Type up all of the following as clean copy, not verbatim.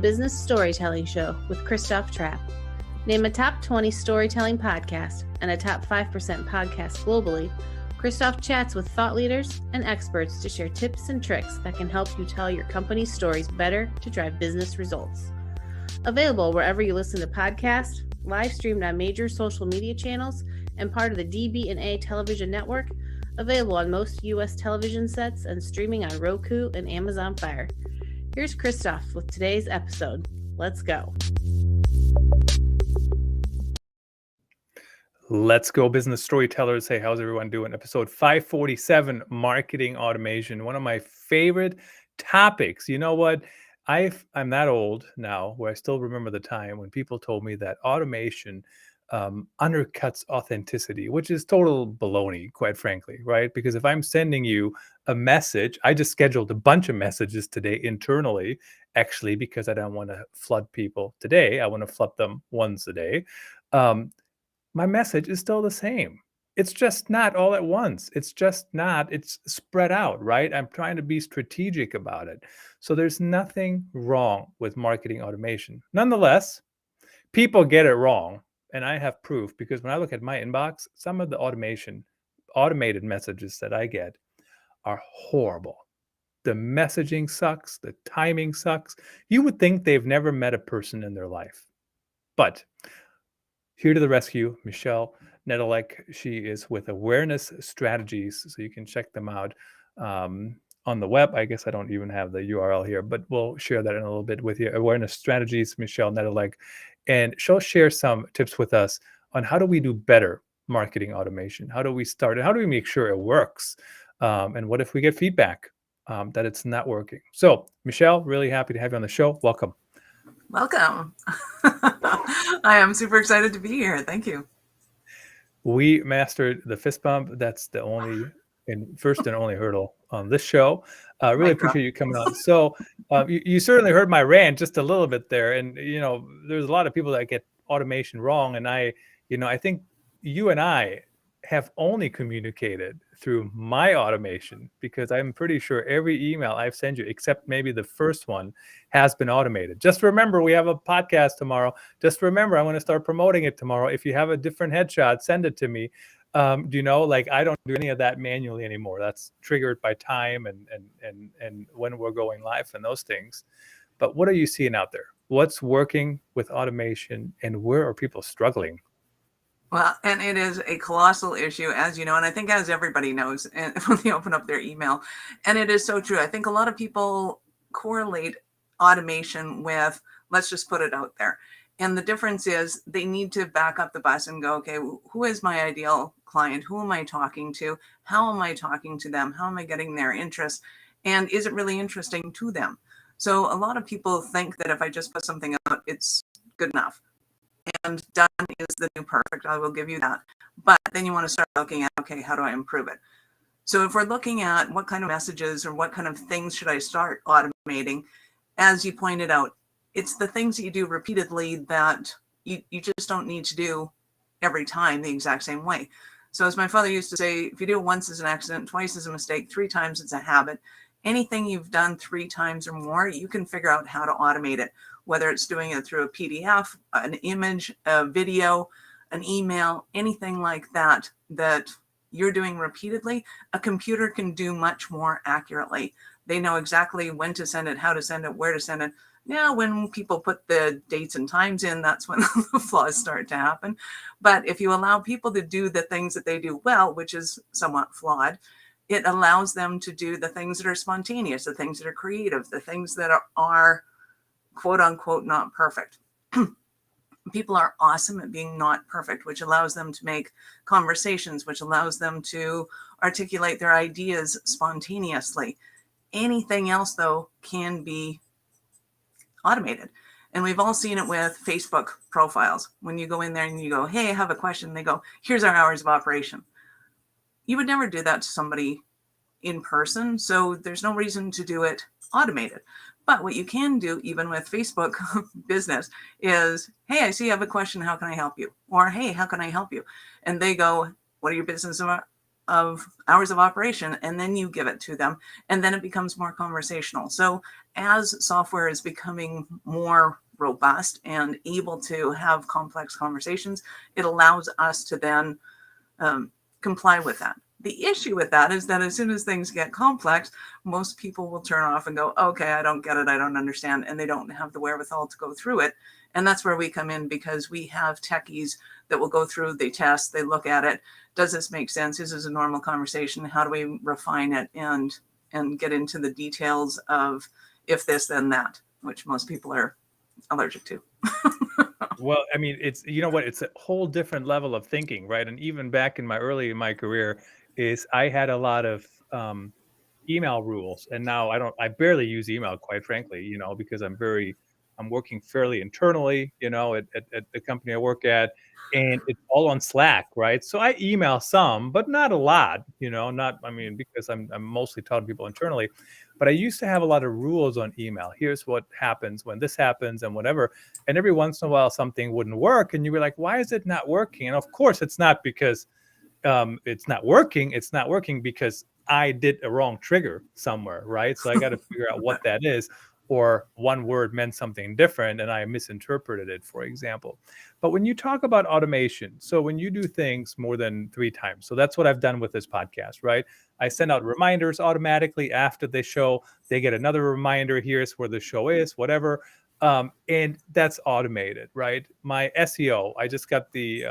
Business Storytelling Show with Christoph Trapp. Name a top 20 storytelling podcast and a top 5% podcast globally, Christoph chats with thought leaders and experts to share tips and tricks that can help you tell your company's stories better to drive business results. Available wherever you listen to podcasts, live streamed on major social media channels, and part of the DB&A television network, available on most U.S. television sets and streaming on Roku and Amazon Fire. Here's Christoph with today's episode. Let's go. Let's go, business storytellers. Hey, how's everyone doing? Episode 547, marketing automation. One of my favorite topics. You know what? I'm that old now where I still remember the time when people told me that automation undercuts authenticity, which is total baloney, quite frankly, right? Because if I'm sending you a message, I just scheduled a bunch of messages today internally, actually, because I don't want to flood people today. I want to flood them once a day. My message is still the same. It's just not all at once. It's spread out, right? I'm trying to be strategic about it. So there's nothing wrong with marketing automation. Nonetheless, people get it wrong. And I have proof because when I look at my inbox, some of the automated messages that I get are horrible. The messaging sucks. The timing sucks. You would think they've never met a person in their life. But here to the rescue, Michelle Nedelec. She is with Awareness Strategies, so you can check them out on the web. I guess I don't even have the URL here, but we'll share that in a little bit with you. Awareness Strategies, Michelle Nedelec. And she'll share some tips with us on how do we do better marketing automation? How do we start it? How do we make sure it works? And what if we get feedback that it's not working? So, Michelle, really happy to have you on the show. Welcome. Welcome. I am super excited to be here. Thank you. We mastered the fist bump. That's the only and first and only hurdle on this show. Really appreciate you coming on. So you certainly heard my rant just a little bit there. And, there's a lot of people that get automation wrong. And I think you and I have only communicated through my automation because I'm pretty sure every email I've sent you, except maybe the first one, has been automated. Just remember, we have a podcast tomorrow. Just remember, I'm going to start promoting it tomorrow. If you have a different headshot, send it to me. I don't do any of that manually anymore. That's triggered by time and when we're going live and those things. But what are you seeing out there? What's working with automation and where are people struggling? Well, and it is a colossal issue, as you know, and I think as everybody knows when they open up their email. And it is so true. I think a lot of people correlate automation with, let's just put it out there. And the difference is they need to back up the bus and go, okay, who is my ideal client? Who am I talking to? How am I talking to them? How am I getting their interest? And is it really interesting to them? So a lot of people think that if I just put something out, it's good enough. And done is the new perfect. I will give you that. But then you want to start looking at, okay, how do I improve it? So if we're looking at what kind of messages or what kind of things should I start automating, as you pointed out, it's the things that you do repeatedly that you just don't need to do every time the exact same way. So as my father used to say, if you do it once as an accident, twice as a mistake, 3 times it's a habit. Anything you've done 3 times or more, you can figure out how to automate it, whether it's doing it through a PDF, an image, a video, an email, anything like that you're doing repeatedly. A computer can do much more accurately. They know exactly when to send it, how to send it, where to send it. Now, when people put the dates and times in, that's when the flaws start to happen. But if you allow people to do the things that they do well, which is somewhat flawed, it allows them to do the things that are spontaneous, the things that are creative, the things that are quote unquote not perfect. People are awesome at being not perfect, which allows them to make conversations, which allows them to articulate their ideas spontaneously. Anything else, though, can be automated. And we've all seen it with Facebook profiles. When you go in there and you go, hey, I have a question, they go, here's our hours of operation. You would never do that to somebody in person, so there's no reason to do it automated. But what you can do, even with Facebook business, is, hey, I see you have a question. How can I help you? Or, hey, how can I help you? And they go, what are your business of hours of operation, and then you give it to them, and then it becomes more conversational. So as software is becoming more robust and able to have complex conversations, it allows us to then comply with that. The issue with that is that as soon as things get complex, most people will turn off and go, okay, I don't get it, I don't understand, and they don't have the wherewithal to go through it. And that's where we come in, because we have techies that will go through, they test, they look at it. Does this make sense? Is this a normal conversation? How do we refine it and get into the details of if this, then that, which most people are allergic to. Well, I mean, it's, you know what, it's a whole different level of thinking, right? And even back in my career, is I had a lot of email rules, and now I barely use email, quite frankly, because I'm working fairly internally, at the company I work at, and it's all on Slack, right? So I email some, but not a lot, because I'm mostly talking to people internally. But I used to have a lot of rules on email. Here's what happens when this happens and whatever. And every once in a while something wouldn't work, and you were like, why is it not working? And of course it's not because it's not working. It's not working because I did a wrong trigger somewhere, right? So I got to figure out what that is, or one word meant something different and I misinterpreted it, for example. But when you talk about automation, so when you do things more than 3 times, so that's what I've done with this podcast, right? I send out reminders automatically after the show. They get another reminder. Here's where the show is, whatever. And that's automated, right? My SEO, I just got the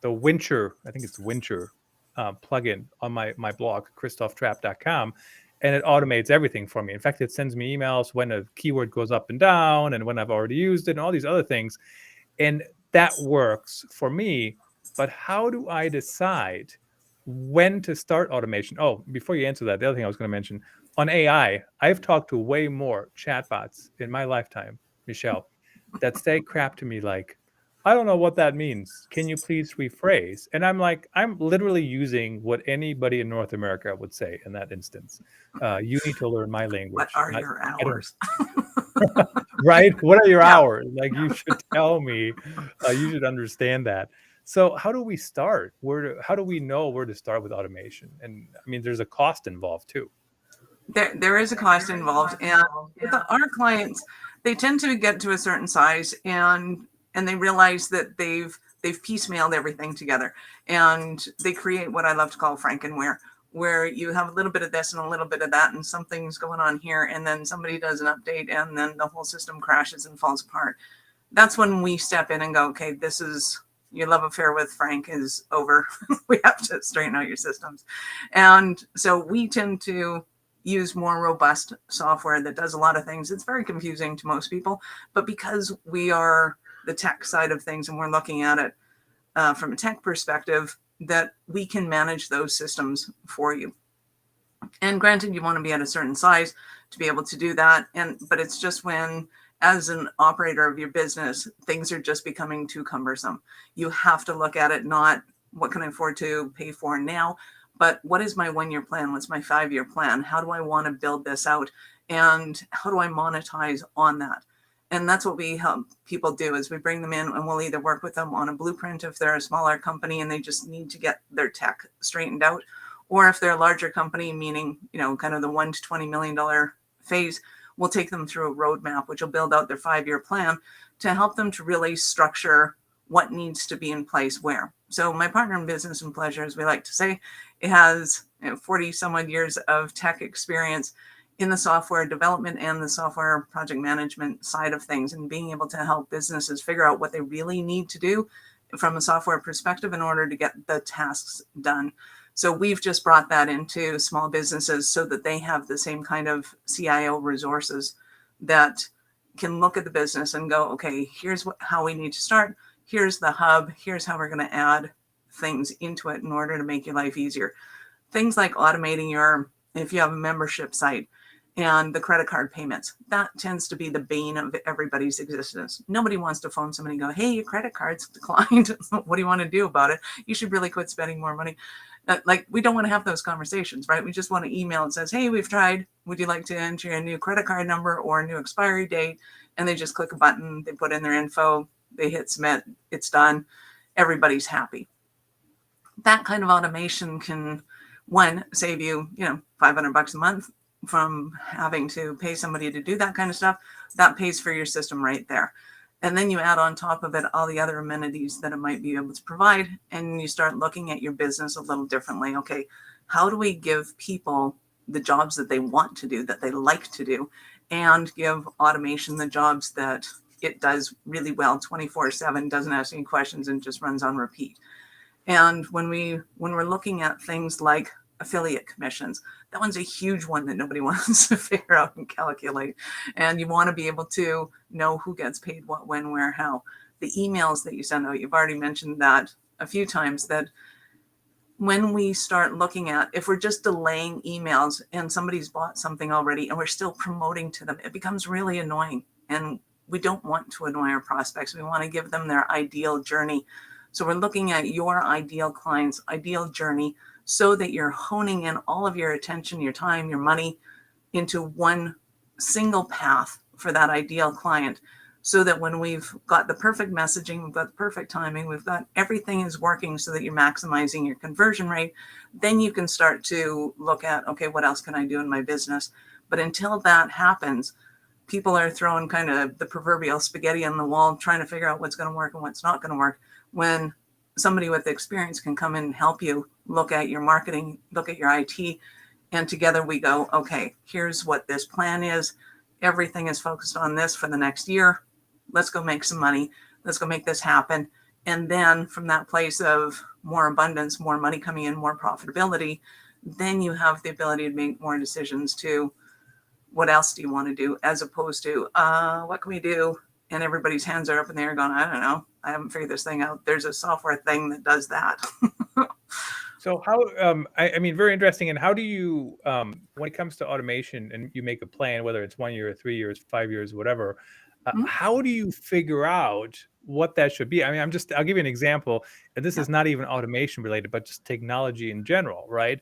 Wincher, I think it's Wincher plugin on my blog, christophtrap.com, and it automates everything for me. In fact, it sends me emails when a keyword goes up and down and when I've already used it and all these other things. And that works for me. But how do I decide when to start automation? Oh, before you answer that, the other thing I was going to mention on AI, I've talked to way more chatbots in my lifetime, Michelle, that say crap to me like, I don't know what that means. Can you please rephrase? And I'm like, I'm literally using what anybody in North America would say in that instance. You need to learn my language. What are your hours? Right? What are your hours? Like, you should tell me. You should understand that. So how do we start? How do we know where to start with automation? And I mean, there's a cost involved too. There is a cost involved. And with our clients, they tend to get to a certain size and they realize that they've piecemealed everything together, and they create what I love to call Frankenware, where you have a little bit of this and a little bit of that, and something's going on here, and then somebody does an update, and then the whole system crashes and falls apart. That's when we step in and go, okay, this is, your love affair with Frank is over. We have to straighten out your systems. And so we tend to use more robust software that does a lot of things. It's very confusing to most people, but because we are the tech side of things and we're looking at it from a tech perspective, that we can manage those systems for you. And granted, you want to be at a certain size to be able to do that. But it's just when, as an operator of your business, things are just becoming too cumbersome. You have to look at it, not what can I afford to pay for now, but what is my 1-year plan? What's my 5-year plan? How do I want to build this out? And how do I monetize on that? And that's what we help people do, is we bring them in and we'll either work with them on a blueprint if they're a smaller company and they just need to get their tech straightened out, or if they're a larger company, meaning, kind of the $1 to $20 million phase, we'll take them through a roadmap, which will build out their 5-year plan to help them to really structure what needs to be in place where. So my partner in business and pleasure, as we like to say, it has 40 some odd years of tech experience in the software development and the software project management side of things, and being able to help businesses figure out what they really need to do from a software perspective in order to get the tasks done. So we've just brought that into small businesses so that they have the same kind of CIO resources that can look at the business and go, okay, here's how we need to start. Here's the hub. Here's how we're going to add things into it in order to make your life easier. Things like automating if you have a membership site, and the credit card payments, that tends to be the bane of everybody's existence. Nobody wants to phone somebody and go, hey, your credit card's declined. What do you want to do about it? You should really quit spending more money. We don't want to have those conversations, right? We just want to email and says, hey, we've tried. Would you like to enter a new credit card number or a new expiry date? And they just click a button. They put in their info. They hit submit. It's done. Everybody's happy. That kind of automation can One, save you, $500 a month from having to pay somebody to do that kind of stuff. That pays for your system right there. And then you add on top of it all the other amenities that it might be able to provide. And you start looking at your business a little differently. Okay, how do we give people the jobs that they want to do, that they like to do, and give automation the jobs that it does really well 24/7, doesn't ask any questions, and just runs on repeat. And when we're looking at things like affiliate commissions, that one's a huge one that nobody wants to figure out and calculate. And you want to be able to know who gets paid what, when, where, how. The emails that you send out, you've already mentioned that a few times, that when we start looking at, if we're just delaying emails and somebody's bought something already and we're still promoting to them, it becomes really annoying. And we don't want to annoy our prospects. We want to give them their ideal journey. So we're looking at your ideal client's ideal journey so that you're honing in all of your attention, your time, your money into one single path for that ideal client. So that when we've got the perfect messaging, we've got the perfect timing, we've got everything is working so that you're maximizing your conversion rate, then you can start to look at, okay, what else can I do in my business? But until that happens, people are throwing kind of the proverbial spaghetti on the wall, trying to figure out what's going to work and what's not going to work, when somebody with experience can come in and help you look at your marketing, look at your IT, and together we go, okay, here's what this plan is. Everything is focused on this for the next year. Let's go make some money. Let's go make this happen. And then from that place of more abundance, more money coming in, more profitability, then you have the ability to make more decisions to what else do you want to do, as opposed to what can we do? And everybody's hands are up in the air going, I don't know. I haven't figured this thing out. There's a software thing that does that. So how, I mean, very interesting. And how do you, when it comes to automation and you make a plan, whether it's 1 year, 3 years, 5 years, whatever, how do you figure out what that should be? I mean, I'll give you an example. And this is not even automation related, but just technology in general, right?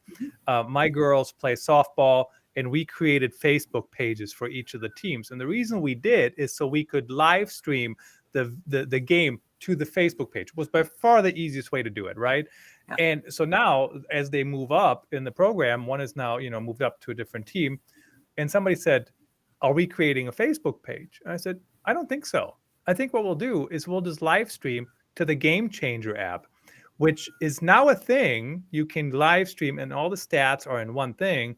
My girls play softball, and we created Facebook pages for each of the teams. And the reason we did is so we could live stream the game to the Facebook page. It was by far the easiest way to do it, right? Yeah. And so now, as they move up in the program, one is now, moved up to a different team. And somebody said, are we creating a Facebook page? And I said, I don't think so. I think what we'll do is we'll just live stream to the Game Changer app, which is now a thing. You can live stream and all the stats are in one thing,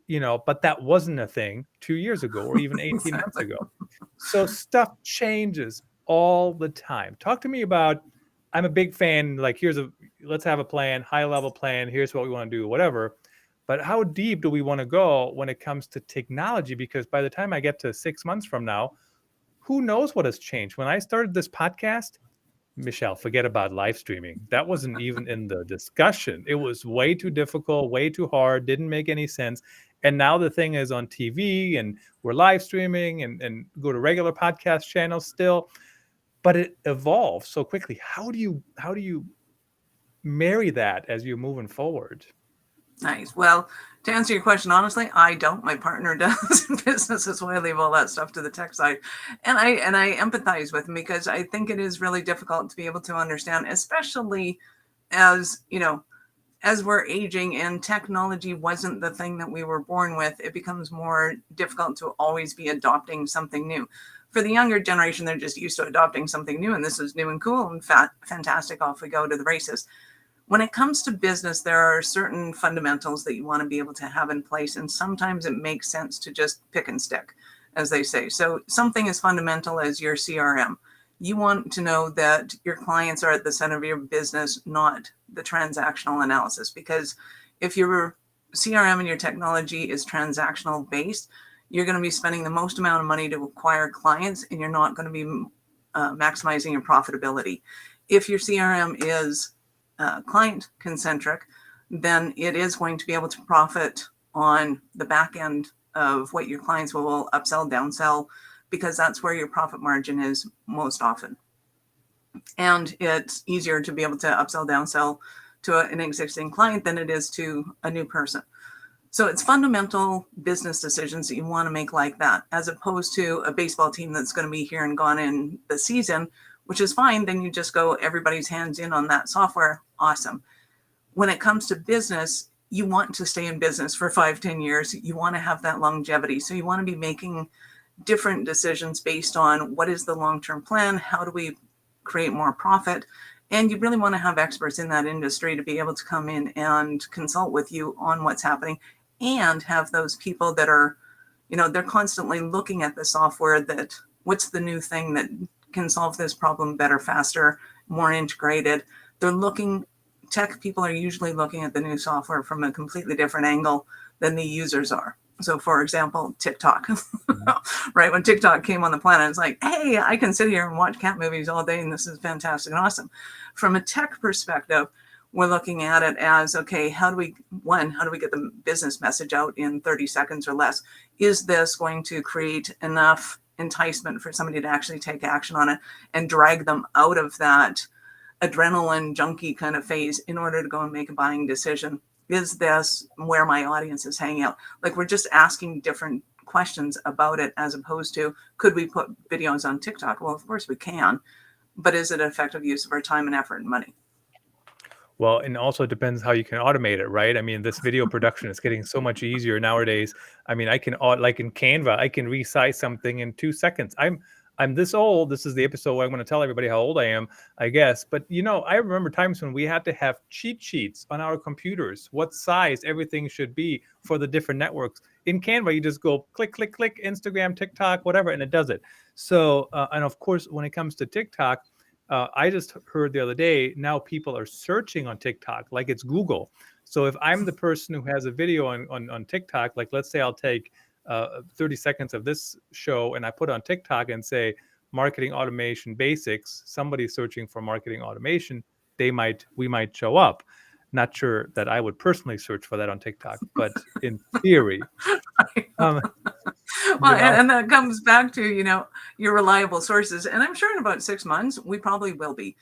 but that wasn't a thing 2 years ago or even 18 months ago. So stuff changes all the time. Talk to me about, I'm a big fan, like let's have a plan, high level plan. Here's what we want to do, whatever. But how deep do we want to go when it comes to technology? Because by the time I get to 6 months from now, who knows what has changed? When I started this podcast, Michelle, forget about live streaming. That wasn't even in the discussion. It was way too difficult, way too hard, didn't make any sense. And now the thing is on TV and we're live streaming and go to regular podcast channels still, but it evolves so quickly. How do you marry that as you're moving forward? Nice. Well, to answer your question, honestly, I don't. My partner does in business. That's why I leave all that stuff to the tech side. And I empathize with him, because I think it is really difficult to be able to understand, especially as we're aging and technology wasn't the thing that we were born with. It becomes more difficult to always be adopting something new. For the younger generation, they're just used to adopting something new, and this is new and cool and fantastic. Off we go to the races. When it comes to business, there are certain fundamentals that you want to be able to have in place. And sometimes it makes sense to just pick and stick, as they say. So something as fundamental as your CRM. You want to know that your clients are at the center of your business, not the transactional analysis. Because if your CRM and your technology is transactional based, you're going to be spending the most amount of money to acquire clients, and you're not going to be maximizing your profitability. If your CRM is client concentric, then it is going to be able to profit on the back end of what your clients will upsell, downsell, because that's where your profit margin is most often. And it's easier to be able to upsell, downsell to an existing client than it is to a new person. So it's fundamental business decisions that you want to make like that, as opposed to a baseball team that's going to be here and gone in the season, which is fine. Then you just go, everybody's hands in on that software. Awesome. When it comes to business, you want to stay in business for 5-10 years. You want to have that longevity. So you want to be making different decisions based on what is the long-term plan, how do we create more profit, and you really want to have experts in that industry to be able to come in and consult with you on what's happening, and have those people that are, they're constantly looking at the software, that what's the new thing that can solve this problem better, faster, more integrated. Tech people are usually looking at the new software from a completely different angle than the users are. So for example, TikTok, right? When TikTok came on the planet, it's like, hey, I can sit here and watch cat movies all day and this is fantastic and awesome. From a tech perspective, we're looking at it as, okay, how do we get the business message out in 30 seconds or less? Is this going to create enough enticement for somebody to actually take action on it and drag them out of that adrenaline junkie kind of phase in order to go and make a buying decision? Is this where my audience is hanging out? Like, we're just asking different questions about it, as opposed to, could we put videos on TikTok? Well, of course we can, but is it an effective use of our time and effort and money? Well, and also it depends how you can automate it, right? I mean, this video production is getting so much easier nowadays. I mean, I can like in Canva, I can resize something in 2 seconds. I'm this old. This is the episode where I'm going to tell everybody how old I am, I guess. But I remember times when we had to have cheat sheets on our computers, what size everything should be for the different networks. In Canva, you just go click, click, click, Instagram, TikTok, whatever, and it does it. So, and of course, when it comes to TikTok, I just heard the other day, now people are searching on TikTok like it's Google. So if I'm the person who has a video on TikTok, like let's say I'll take 30 seconds of this show and I put on TikTok and say marketing automation basics, somebody searching for marketing automation, we might show up. Not sure that I would personally search for that on TikTok, but in theory. Well, and that comes back to, your reliable sources. And I'm sure in about 6 months, we probably will be.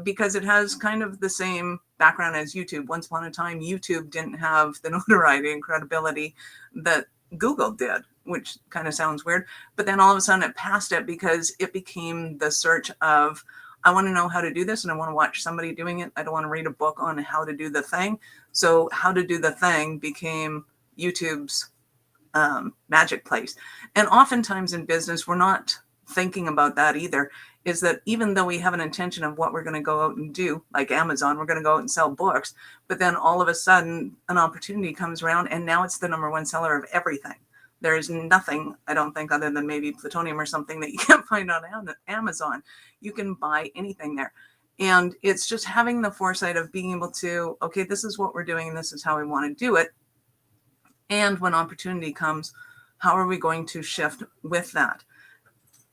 Because it has kind of the same background as YouTube. Once upon a time, YouTube didn't have the notoriety and credibility that Google did, which kind of sounds weird. But then all of a sudden it passed it, because it became the search of, I want to know how to do this and I want to watch somebody doing it. I don't want to read a book on how to do the thing. So how to do the thing became YouTube's magic place. And oftentimes in business, we're not thinking about that either, is that even though we have an intention of what we're going to go out and do, like Amazon, we're going to go out and sell books, but then all of a sudden an opportunity comes around and now it's the number one seller of everything. There is nothing, I don't think, other than maybe plutonium or something, that you can't find on Amazon. You can buy anything there. And it's just having the foresight of being able to, okay, this is what we're doing and this is how we want to do it. And when opportunity comes, how are we going to shift with that?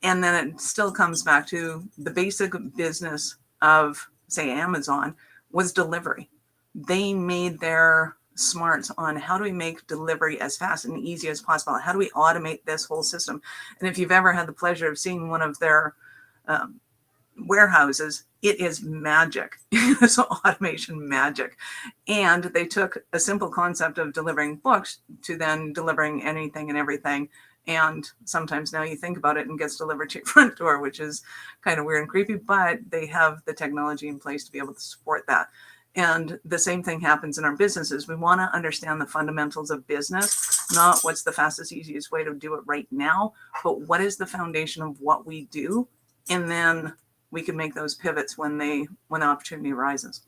And then it still comes back to the basic business of, say, Amazon was delivery. They made their smarts on how do we make delivery as fast and easy as possible? How do we automate this whole system? And if you've ever had the pleasure of seeing one of their warehouses, it is magic. It's automation magic. And they took a simple concept of delivering books to then delivering anything and everything. And sometimes now you think about it and gets delivered to your front door, which is kind of weird and creepy, but they have the technology in place to be able to support that. And the same thing happens in our businesses. We want to understand the fundamentals of business, not what's the fastest, easiest way to do it right now, but what is the foundation of what we do. And then we can make those pivots when the opportunity arises.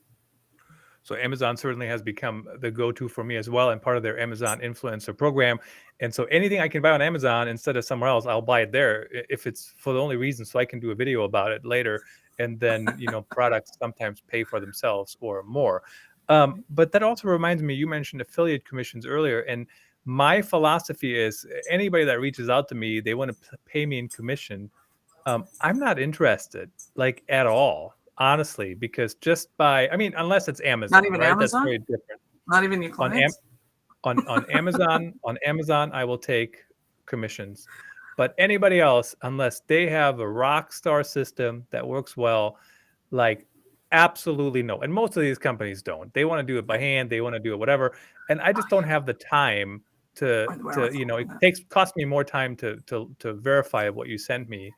So Amazon certainly has become the go-to for me as well, and part of their Amazon influencer program. And so anything I can buy on Amazon instead of somewhere else, I'll buy it there if it's for the only reason so I can do a video about it later. And then, products sometimes pay for themselves or more. But that also reminds me, you mentioned affiliate commissions earlier. And my philosophy is anybody that reaches out to me, they want to pay me in commission. I'm not interested, like, at all, honestly, because unless it's Amazon, Not even right? Amazon? That's very different. Not even your clients? On Amazon, I will take commissions. But anybody else, unless they have a rock star system that works well, like, absolutely no. And most of these companies don't. They want to do it by hand. They want to do it whatever. And I just don't have the time to it costs me more time to verify what you sent me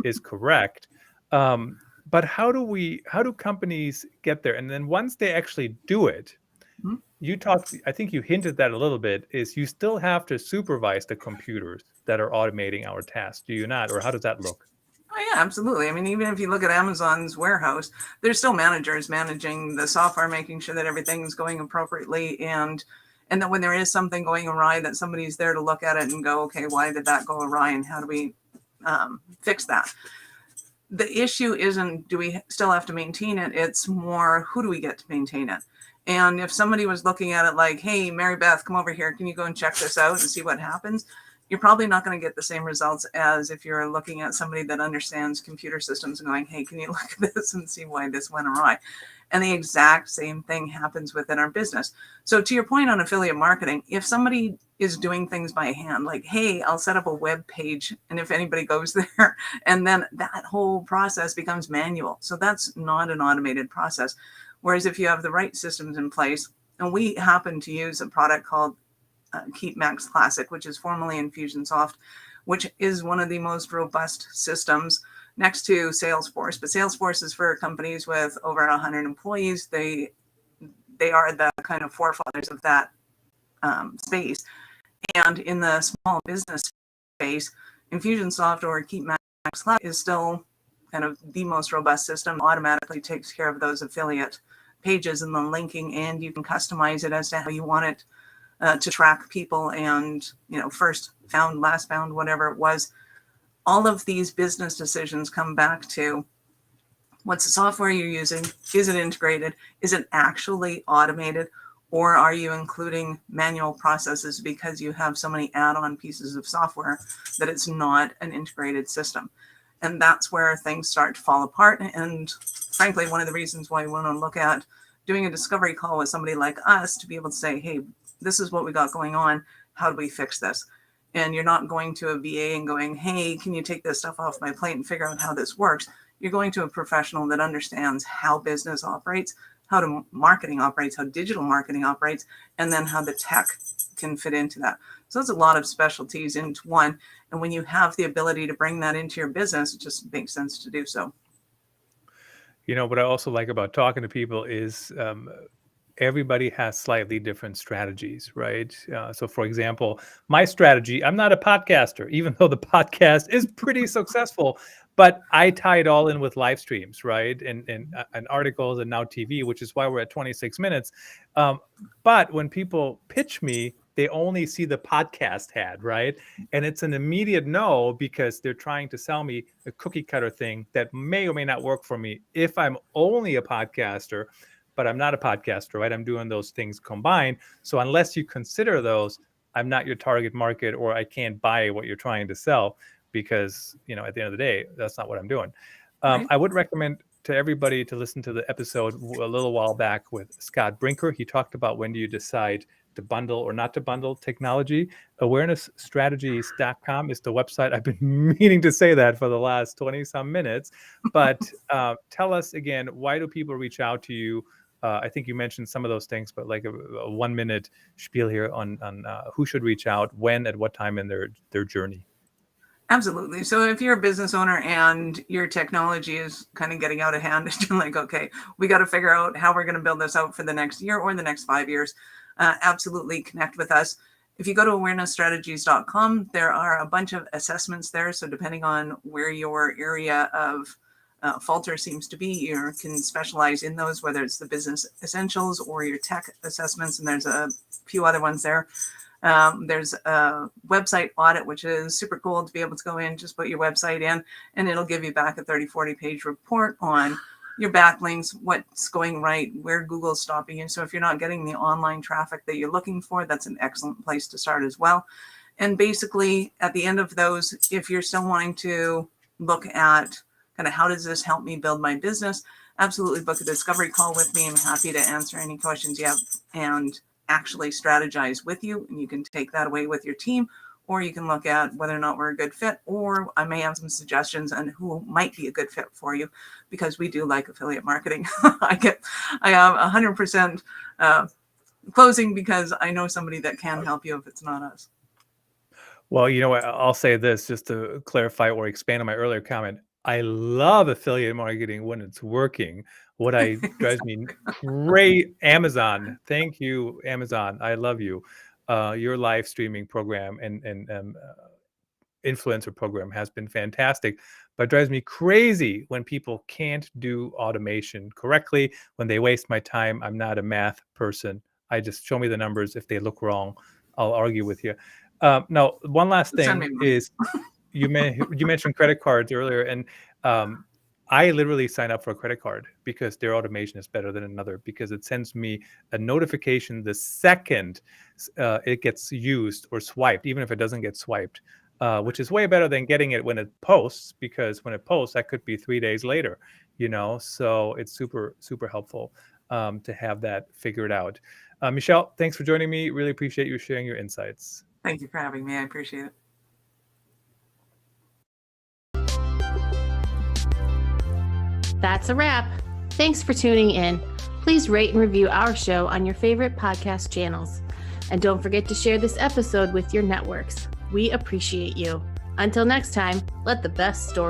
is correct. But how do companies get there? And then once they actually do it, Mhm. I think you hinted that a little bit, is you still have to supervise the computers that are automating our tasks, do you not? Or how does that look? Oh, yeah, absolutely. I mean, even if you look at Amazon's warehouse, there's still managers managing the software, making sure that everything's going appropriately, and that when there is something going awry, that somebody's there to look at it and go, okay, why did that go awry, and how do we fix that? The issue isn't do we still have to maintain it, it's more who do we get to maintain it. And if somebody was looking at it like, hey, Mary Beth, come over here, can you go and check this out and see what happens, you're probably not going to get the same results as if you're looking at somebody that understands computer systems and going, hey, can you look at this and see why this went awry. And the exact same thing happens within our business. So to your point on affiliate marketing, if somebody is doing things by hand, like, hey, I'll set up a web page, and if anybody goes there, and then that whole process becomes manual. So that's not an automated process. Whereas if you have the right systems in place, and we happen to use a product called Keep Max Classic, which is formerly Infusionsoft, which is one of the most robust systems next to Salesforce. But Salesforce is for companies with over 100 employees. They are the kind of forefathers of that space. And in the small business space, Infusionsoft or Keep Max Classic is still kind of the most robust system. Automatically takes care of those affiliate pages and the linking, and you can customize it as to how you want it to track people and, first found, last found, whatever it was. All of these business decisions come back to what's the software you're using? Is it integrated? Is it actually automated? Or are you including manual processes because you have so many add-on pieces of software that it's not an integrated system? And that's where things start to fall apart. And frankly, one of the reasons why we want to look at doing a discovery call with somebody like us to be able to say, hey, this is what we got going on. How do we fix this? And you're not going to a VA and going, hey, can you take this stuff off my plate and figure out how this works? You're going to a professional that understands how business operates, how marketing operates, how digital marketing operates, and then how the tech can fit into that. So it's a lot of specialties into one. And when you have the ability to bring that into your business, it just makes sense to do so. What I also like about talking to people is everybody has slightly different strategies, right? So, for example, my strategy, I'm not a podcaster, even though the podcast is pretty successful, but I tie it all in with live streams, right? And articles and now TV, which is why we're at 26 minutes. But when people pitch me, they only see the podcast ad, right? And it's an immediate no, because they're trying to sell me a cookie cutter thing that may or may not work for me if I'm only a podcaster. But I'm not a podcaster, right? I'm doing those things combined. So unless you consider those, I'm not your target market, or I can't buy what you're trying to sell, because, at the end of the day, that's not what I'm doing. Right. I would recommend to everybody to listen to the episode a little while back with Scott Brinker. He talked about when do you decide to bundle or not to bundle technology. Awarenessstrategies.com is the website. I've been meaning to say that for the last 20 some minutes, but tell us again, why do people reach out to you? I think you mentioned some of those things, but like a 1 minute spiel here on who should reach out, when, at what time in their journey. Absolutely. So if you're a business owner and your technology is kind of getting out of hand, you're like, okay, we got to figure out how we're going to build this out for the next year or the next 5 years. Absolutely connect with us. If you go to awarenessstrategies.com, there are a bunch of assessments there. So depending on where your area of falter seems to be, you can specialize in those, whether it's the business essentials or your tech assessments. And there's a few other ones there. There's a website audit, which is super cool to be able to go in, just put your website in, and it'll give you back a 30-40 page report on your backlinks, what's going right, where Google's stopping you. So if you're not getting the online traffic that you're looking for, that's an excellent place to start as well. And basically at the end of those, if you're still wanting to look at kind of how does this help me build my business, absolutely book a discovery call with me. I'm happy to answer any questions you have and actually strategize with you, and you can take that away with your team, or you can look at whether or not we're a good fit, or I may have some suggestions on who might be a good fit for you, because we do like affiliate marketing. I have 100% closing because I know somebody that can help you if it's not us. Well, I'll say this just to clarify or expand on my earlier comment. I love affiliate marketing when it's working. What drives me great, Amazon. Thank you, Amazon. I love you. Your live streaming program and influencer program has been fantastic, but it drives me crazy when people can't do automation correctly, when they waste my time. I'm not a math person. I just show me the numbers. If they look wrong, I'll argue with you. Now, one last Send me thing money. is you mentioned credit cards earlier, and I literally sign up for a credit card because their automation is better than another, because it sends me a notification the second it gets used or swiped, even if it doesn't get swiped, which is way better than getting it when it posts, because when it posts, that could be 3 days later, so it's super, super helpful to have that figured out. Michelle, thanks for joining me. Really appreciate you sharing your insights. Thank you for having me. I appreciate it. That's a wrap. Thanks for tuning in. Please rate and review our show on your favorite podcast channels. And don't forget to share this episode with your networks. We appreciate you. Until next time, let the best story